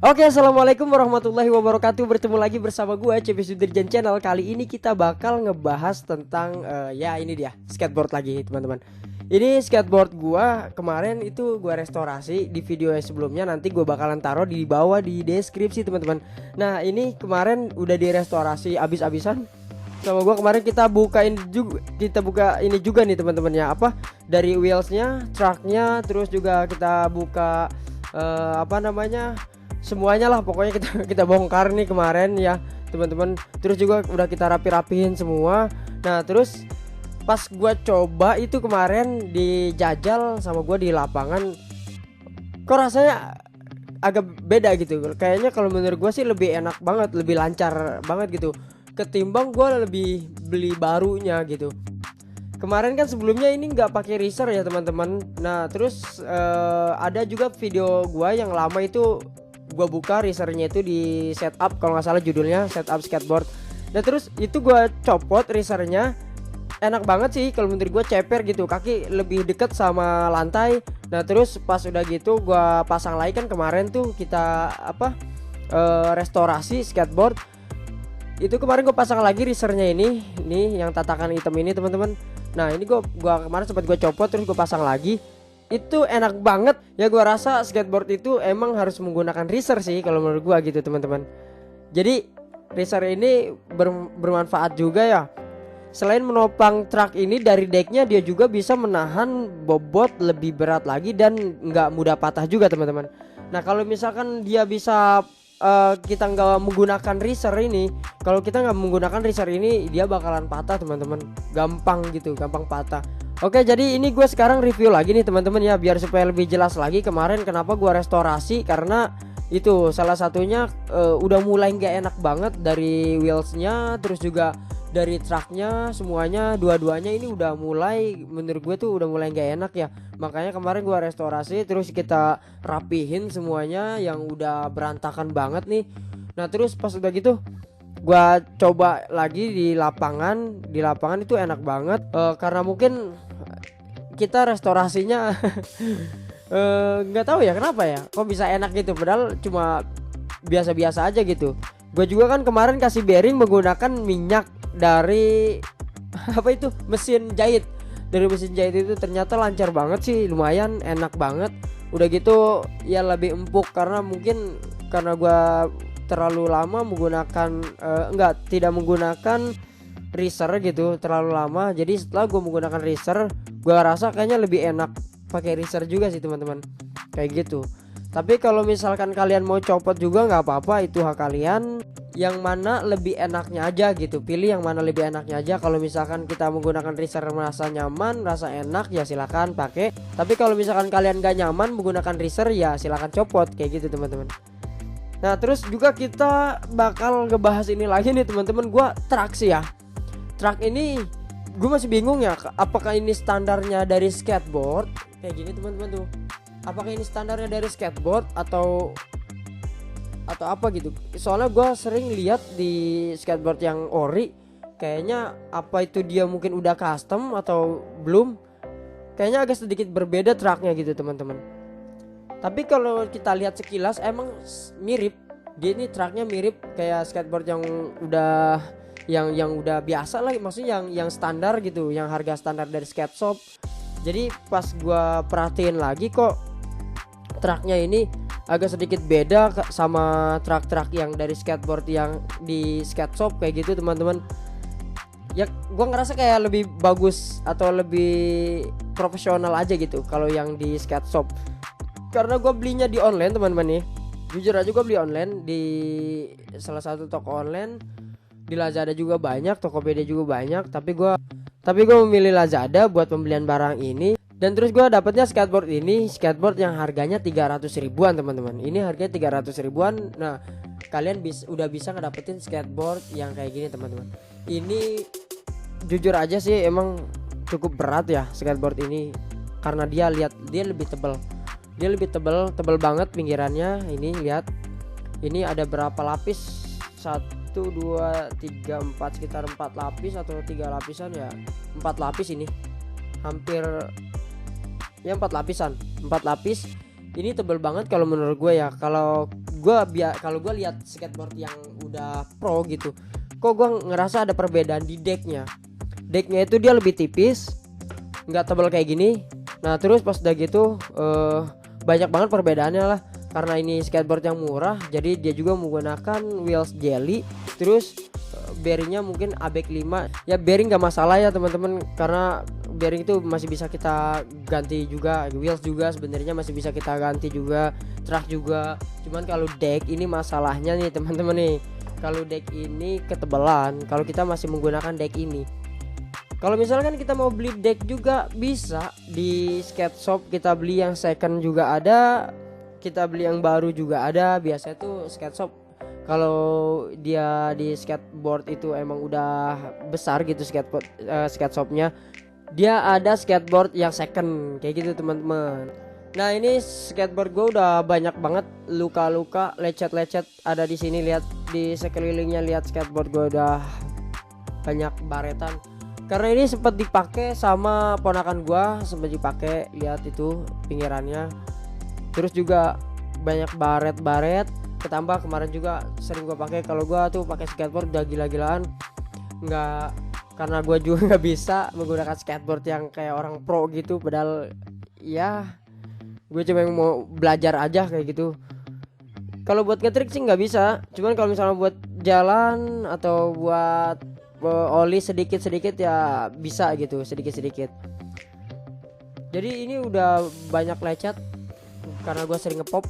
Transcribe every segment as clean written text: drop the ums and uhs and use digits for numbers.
Oke, assalamualaikum warahmatullahi wabarakatuh. Bertemu lagi bersama gue CP Sudirjan Channel. Kali ini kita bakal ngebahas tentang ya ini dia, skateboard lagi teman-teman. Ini skateboard gue kemarin itu gue restorasi. Di video yang sebelumnya nanti gue bakalan taruh di bawah di deskripsi teman-teman. Nah ini kemarin udah direstorasi abis-abisan sama gue. Kemarin kita buka ini juga nih teman-teman ya, apa dari wheelsnya, truknya, terus juga kita buka semuanya lah pokoknya kita bongkar nih kemarin ya teman-teman. Terus juga udah kita rapi-rapihin semua. Nah terus pas gua coba itu kemarin dijajal sama gua di lapangan, kok rasanya agak beda gitu. Kayaknya kalau menurut gua sih lebih enak banget, lebih lancar banget gitu ketimbang gua lebih beli barunya gitu. Kemarin kan sebelumnya ini nggak pakai riser ya teman-teman. Nah terus ada juga video gua yang lama itu gua buka risernya itu di setup, kalau nggak salah judulnya setup skateboard. Nah terus itu gua copot risernya, enak banget sih kalau menurut gua, ceper gitu, kaki lebih deket sama lantai. Nah terus pas udah gitu gua pasang lagi, kan kemarin tuh kita restorasi skateboard itu. Kemarin gue pasang lagi risernya ini yang tatakan hitam ini teman-teman. Nah ini gua kemarin sempat gue copot terus gue pasang lagi. Itu enak banget ya, gue rasa skateboard itu emang harus menggunakan riser sih kalau menurut gue gitu teman-teman. Jadi riser ini bermanfaat juga ya. Selain menopang truk ini, dari decknya dia juga bisa menahan bobot lebih berat lagi dan nggak mudah patah juga teman-teman. Nah kalau misalkan dia bisa kita nggak menggunakan riser ini, kalau kita nggak menggunakan riser ini dia bakalan patah teman-teman, gampang patah. Oke, jadi ini gue sekarang review lagi nih teman-teman ya, biar supaya lebih jelas lagi. Kemarin kenapa gue restorasi, karena itu salah satunya udah mulai nggak enak banget dari wheelsnya, terus juga dari truknya, semuanya dua-duanya ini udah mulai, menurut gue tuh udah mulai nggak enak ya. Makanya kemarin gue restorasi, terus kita rapihin semuanya yang udah berantakan banget nih. Nah terus pas udah gitu gua coba lagi di lapangan itu enak banget, karena mungkin kita restorasinya nggak tahu ya kenapa ya kok bisa enak gitu, padahal cuma biasa-biasa aja gitu. Gue juga kan kemarin kasih bearing menggunakan minyak dari mesin jahit. Dari mesin jahit itu ternyata lancar banget sih, lumayan enak banget. Udah gitu ya lebih empuk, karena mungkin karena gue terlalu lama menggunakan tidak menggunakan riser gitu, terlalu lama. Jadi setelah gue menggunakan riser, gue rasa kayaknya lebih enak pakai riser juga sih teman-teman, kayak gitu. Tapi kalau misalkan kalian mau copot juga nggak apa-apa, itu hak kalian. Yang mana lebih enaknya aja gitu, pilih yang mana lebih enaknya aja. Kalau misalkan kita menggunakan riser merasa nyaman, rasa enak, ya silakan pakai. Tapi kalau misalkan kalian gak nyaman menggunakan riser, ya silakan copot, kayak gitu teman-teman. Nah terus juga kita bakal ngebahas ini lagi nih teman-teman. Gua truk sih ya, truk ini gue masih bingung ya, apakah ini standarnya dari skateboard kayak gini teman-teman tuh. Apakah ini standarnya dari skateboard atau apa gitu. Soalnya gue sering lihat di skateboard yang ori, kayaknya apa itu dia mungkin udah custom atau belum. Kayaknya agak sedikit berbeda truknya gitu teman-teman. Tapi kalau kita lihat sekilas emang mirip. Dia ini truknya mirip kayak skateboard yang udah udah biasa lah, maksudnya yang standar gitu, yang harga standar dari skate shop. Jadi pas gue perhatiin lagi, kok truknya ini agak sedikit beda sama truk-truk yang dari skateboard yang di skate shop kayak gitu teman-teman. Ya gue ngerasa kayak lebih bagus atau lebih profesional aja gitu kalau yang di skate shop. Karena gue belinya di online teman-teman nih, jujur aja gue beli online di salah satu toko online. Di Lazada juga banyak, Tokopedia juga banyak, tapi gue memilih Lazada buat pembelian barang ini. Dan terus gue dapetnya skateboard yang harganya 300 ribuan teman-teman. Ini harganya 300 ribuan. Nah kalian udah bisa ngedapetin skateboard yang kayak gini teman-teman. Ini jujur aja sih emang cukup berat ya skateboard ini, karena dia lebih tebal. Dia lebih tebal banget pinggirannya. Ini lihat, ini ada berapa lapis, 1, 2, 3, 4, sekitar 4 lapis atau 3 lapisan ya. 4 lapis ini, hampir ya 4 lapis. ini tebel banget kalau menurut gue ya. Kalau gue lihat skateboard yang udah pro gitu, kok gue ngerasa ada perbedaan di decknya. Decknya itu dia lebih tipis, nggak tebal kayak gini. Nah terus pas udah gitu banyak banget perbedaannya lah. Karena ini skateboard yang murah, jadi dia juga menggunakan wheels jelly. Terus bearingnya mungkin ABEK 5. Ya bearing gak masalah ya teman-teman, karena bearing itu masih bisa kita ganti juga. Wheels juga sebenarnya masih bisa kita ganti juga, track juga. Cuman kalau deck ini masalahnya nih teman-teman nih, kalau deck ini ketebalan. Kalau kita masih menggunakan deck ini, kalau misalkan kita mau beli deck juga bisa di skate shop. Kita beli yang second juga ada, kita beli yang baru juga ada. Biasanya tuh skate shop kalau dia di skateboard itu emang udah besar gitu skate shopnya, dia ada skateboard yang second kayak gitu teman-teman. Nah ini skateboard gue udah banyak banget luka-luka, lecet-lecet ada di sini. Lihat di sekelilingnya, lihat skateboard gue udah banyak baretan. Karena ini sempat dipakai sama ponakan gua, sempat dipakai, lihat itu pinggirannya. Terus juga banyak baret-baret, ketambah kemarin juga sering gua pakai. Kalau gua tuh pakai skateboard udah gila-gilaan. Nggak, karena gua juga nggak bisa menggunakan skateboard yang kayak orang pro gitu. Padahal ya gue cuma mau belajar aja kayak gitu. Kalau buat ngetrik sih nggak bisa. Cuman kalau misalnya buat jalan atau buat oli sedikit-sedikit ya bisa gitu, sedikit-sedikit. Jadi ini udah banyak lecet karena gue sering ngepop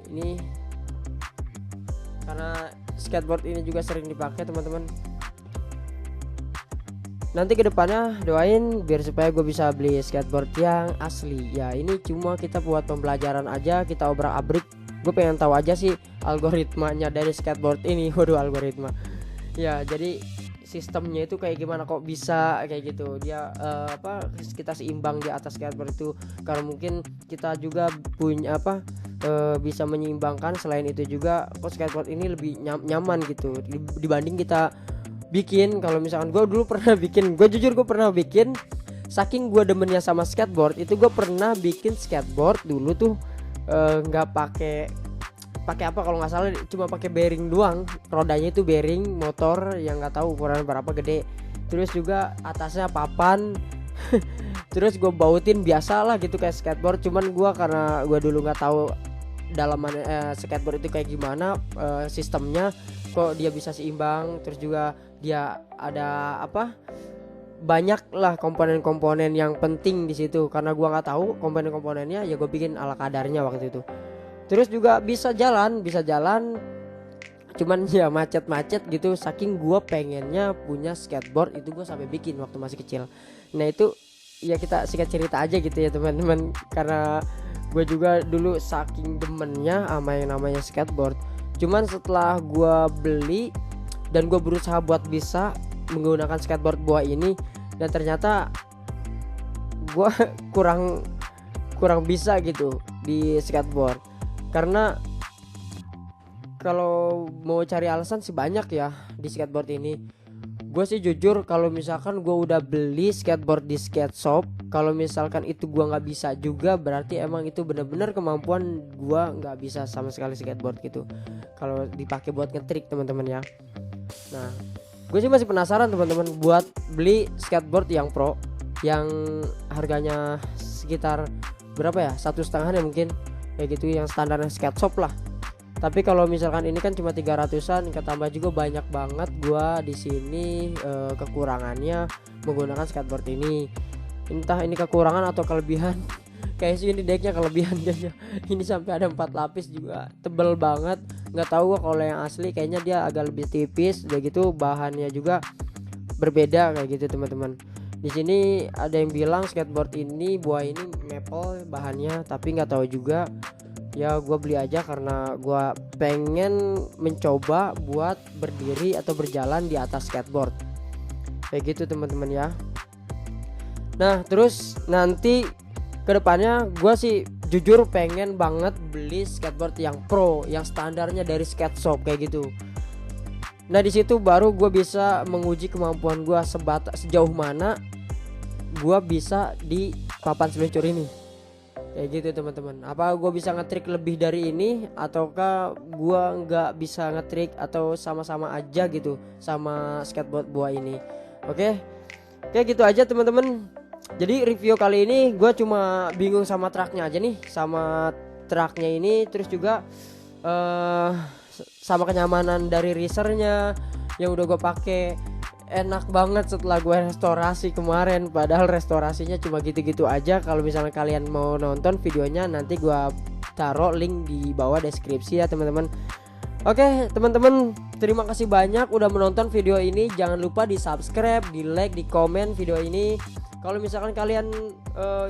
ini, karena skateboard ini juga sering dipakai teman-teman. Nanti kedepannya doain biar supaya gue bisa beli skateboard yang asli. Ya ini cuma kita buat pembelajaran aja, kita obrak-abrik. Gue pengen tahu aja sih algoritmanya dari skateboard ini. Waduh, algoritma. Ya jadi sistemnya itu kayak gimana kok bisa kayak gitu. Dia kita seimbang di atas skateboard itu. Karena mungkin kita juga punya bisa menyeimbangkan. Selain itu juga kok skateboard ini lebih nyaman gitu dibanding kita bikin. Kalau misalkan gue dulu pernah bikin, gue jujur gue pernah bikin, saking gue demennya sama skateboard itu gue pernah bikin skateboard dulu tuh nggak pakai apa kalau nggak salah, cuma pakai bearing doang. Rodanya itu bearing motor yang nggak tahu ukuran berapa gede. Terus juga atasnya papan. Terus gue bautin biasa lah gitu kayak skateboard. Cuman gue karena gue dulu nggak tahu dalaman skateboard itu kayak gimana sistemnya, kok dia bisa seimbang. Terus juga dia ada banyak lah komponen-komponen yang penting di situ. Karena gue nggak tahu komponen-komponennya, ya gue bikin ala kadarnya waktu itu. Terus juga bisa jalan, cuman ya macet-macet gitu. Saking gue pengennya punya skateboard itu, gue sampai bikin waktu masih kecil. Nah itu ya kita singkat cerita aja gitu ya teman-teman. Karena gue juga dulu saking demennya sama yang namanya skateboard. Cuman setelah gue beli dan gue berusaha buat bisa menggunakan skateboard buah ini, dan ternyata gue kurang bisa gitu di skateboard. Karena kalau mau cari alasan sih banyak ya di skateboard ini. Gue sih jujur kalau misalkan gue udah beli skateboard di skate shop, kalau misalkan itu gue nggak bisa juga, berarti emang itu benar-benar kemampuan gue nggak bisa sama sekali skateboard gitu. Kalau dipakai buat ngetrik teman-teman ya. Nah, gue sih masih penasaran teman-teman buat beli skateboard yang pro, yang harganya sekitar berapa ya, 1,5 ya mungkin kayak gitu, yang standarnya skate shop lah. Tapi kalau misalkan ini kan cuma 300-an, ketambah juga banyak banget gua di sini kekurangannya menggunakan skateboard ini. Entah ini kekurangan atau kelebihan. Kayak sih ini decknya kelebihan kayaknya. Ini sampai ada 4 lapis juga, tebel banget. Nggak tahu gua kalau yang asli kayaknya dia agak lebih tipis, udah gitu bahannya juga berbeda kayak gitu teman-teman. Di sini ada yang bilang skateboard ini buah ini maple bahannya, tapi nggak tahu juga. Ya gue beli aja karena gue pengen mencoba buat berdiri atau berjalan di atas skateboard kayak gitu teman-teman ya. Nah terus nanti kedepannya gue sih jujur pengen banget beli skateboard yang pro, yang standarnya dari skate shop kayak gitu. Nah di situ baru gue bisa menguji kemampuan gue sejauh mana gue bisa di papan seluncur ini. Kayak gitu teman-teman. Apa gue bisa ngetrik lebih dari ini, ataukah gue nggak bisa ngetrik, atau sama-sama aja gitu sama skateboard buah ini. Oke, kayak gitu aja teman-teman. Jadi review kali ini gue cuma bingung sama truknya aja nih, sama truknya ini, terus juga sama kenyamanan dari risernya yang udah gue pakai. Enak banget setelah gue restorasi kemarin, padahal restorasinya cuma gitu-gitu aja. Kalau misalnya kalian mau nonton videonya, nanti gue taruh link di bawah deskripsi ya teman-teman. Oke teman-teman, terima kasih banyak udah menonton video ini. Jangan lupa di subscribe, di like, di komen video ini. Kalau misalkan kalian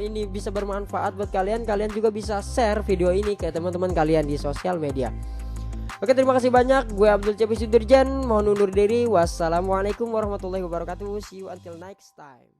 ini bisa bermanfaat buat kalian, kalian juga bisa share video ini ke teman-teman kalian di sosial media. Oke, terima kasih banyak. Gue Abdul Cepi Sudirjan, mohon undur diri. Wassalamualaikum warahmatullahi wabarakatuh. See you until next time.